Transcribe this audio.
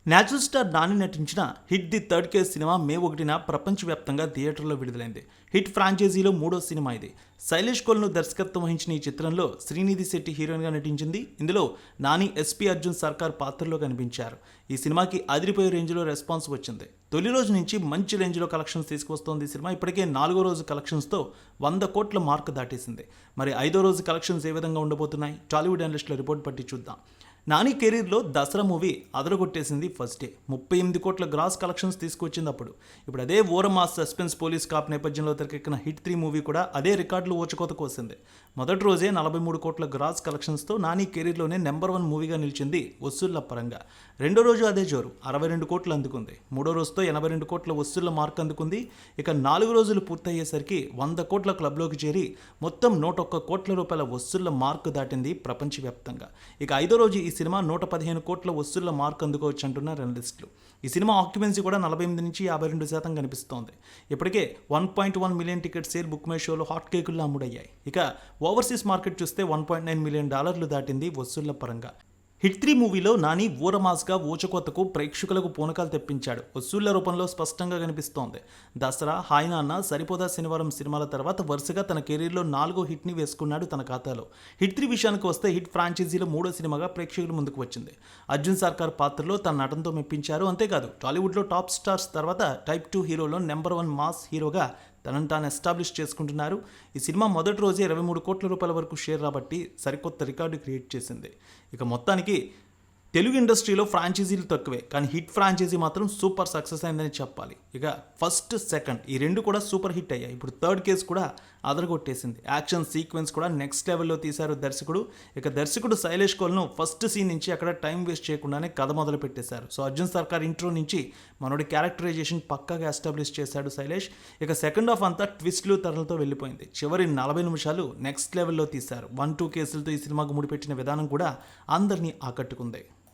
Natural star Nani నటించిన hit the third case సినిమా May 1న ప్రపంచవ్యాప్తంగా థియేటర్లో విడుదలైంది. హిట్ ఫ్రాంచైజీలో మూడో సినిమా ఇది. శైలేష్ కోల్ను దర్శకత్వం వహించిన ఈ చిత్రంలో శ్రీనిధి శెట్టి హీరోయిన్గా నటించింది. ఇందులో నాని ఎస్పీ అర్జున్ సర్కార్ పాత్రలో కనిపించారు. ఈ సినిమాకి అదిరిపోయే రేంజ్లో రెస్పాన్స్ వచ్చింది. తొలి రోజు నుంచి మంచి రేంజ్లో కలెక్షన్స్ తీసుకొస్తోంది ఈ సినిమా. ఇప్పటికే 4వ రోజు కలెక్షన్స్తో 100 కోట్ల మార్క్ దాటేసింది. మరి 5వ రోజు కలెక్షన్స్ ఏ విధంగా ఉండబోతున్నాయి? టాలీవుడ్ అనలిస్టుల రిపోర్ట్ బట్టి చూద్దాం. నాని కెరీర్లో దసరా మూవీ అదరగొట్టేసింది ఫస్ట్ డే. 38 కోట్ల గ్రాస్ కలెక్షన్స్ తీసుకొచ్చింది అప్పుడు. ఇప్పుడు అదే ఓరమాస్ సస్పెన్స్ పోలీస్ కాప్ నేపథ్యంలో తెరకెక్కిన హిట్ 3 మూవీ కూడా అదే రికార్డులు ఊచకోతకు వస్తుంది. మొదటి రోజే 43 కోట్ల గ్రాస్ కలెక్షన్స్తో నాని కెరీర్లోనే నెంబర్ 1 మూవీగా నిలిచింది వసూళ్ల పరంగా. రెండో రోజు అదే జోరు 62 కోట్లు అందుకుంది. మూడో రోజుతో 82 కోట్ల వసూళ్ల మార్క్ అందుకుంది. ఇక 4 రోజులు పూర్తయ్యేసరికి 100 కోట్ల క్లబ్లోకి చేరి మొత్తం 101 కోట్ల రూపాయల వసూళ్ల మార్క్ దాటింది ప్రపంచవ్యాప్తంగా. ఇక 5వ రోజు ఈ సినిమా 115 కోట్ల వసూళ్ల మార్క్ అందుకోవచ్చు అంటున్నారు అనలిస్టులు. ఈ సినిమా ఆక్యుపెన్సీ కూడా 48 నుంచి 52% కనిపిస్తోంది. ఇప్పటికే 1.1 million ticket sale book my షోలో హాట్ కేకుల్లో అమ్ముడయ్యాయి. ఇక ఓవర్సీస్ మార్కెట్ చూస్తే $1.9 మిలియన్ దాటింది వసూళ్ల పరంగా. హిట్ 3 మూవీలో నాని ఊరమాస్గా ఊచకోతకు ప్రేక్షకులకు పూనకాలు తెప్పించాడు. వసూళ్ల రూపంలో స్పష్టంగా కనిపిస్తోంది. దసరా, హాయ్ నాన్న, సరిపోదా శనివారం సినిమాల తర్వాత వరుసగా తన కెరీర్లో 4వ హిట్ని వేసుకున్నాడు తన ఖాతాలో. హిట్ 3 విషయానికి వస్తే హిట్ ఫ్రాంచైజీలో 3వ సినిమాగా ప్రేక్షకుల ముందుకు వచ్చింది. అర్జున్ సర్కార్ పాత్రలో తన నటనతో మెప్పించారు. అంతేకాదు టాలీవుడ్లో టాప్ స్టార్స్ తర్వాత టైప్ 2 హీరోలో నెంబర్ 1 మాస్ హీరోగా తనను తాను ఎస్టాబ్లిష్ చేసుకుంటున్నారు. ఈ సినిమా మొదటి రోజే 23 కోట్ల రూపాయల వరకు షేర్ రాబట్టి సరికొత్త రికార్డు క్రియేట్ చేసింది. ఇక మొత్తానికి తెలుగు ఇండస్ట్రీలో ఫ్రాంచైజీలు తక్కువే, కానీ హిట్ ఫ్రాంచైజీ మాత్రం సూపర్ సక్సెస్ అయిందని చెప్పాలి. ఇక ఫస్ట్, సెకండ్ ఈ రెండు కూడా సూపర్ హిట్ అయ్యాయి. ఇప్పుడు థర్డ్ కేసు కూడా అదరగొట్టేసింది. యాక్షన్ సీక్వెన్స్ కూడా నెక్స్ట్ లెవెల్లో తీశారు దర్శకుడు. ఇక దర్శకుడు శైలేష్ కోల్ను ఫస్ట్ సీన్ నుంచి అక్కడ టైం వేస్ట్ చేయకుండానే కథ మొదలు పెట్టేశారు. సో అర్జున్ సర్కార్ ఇంట్రో నుంచి మనోడి క్యారెక్టరైజేషన్ పక్కాగా ఎస్టాబ్లిష్ చేశాడు శైలేష్. ఇక సెకండ్ హాఫ్ అంతా ట్విస్ట్లు తరలతో వెళ్ళిపోయింది. చివరి 40 నిమిషాలు నెక్స్ట్ లెవెల్లో తీశారు. 1-2 కేసులతో ఈ సినిమాకు ముడిపెట్టిన విధానం కూడా అందరినీ ఆకట్టుకుంది.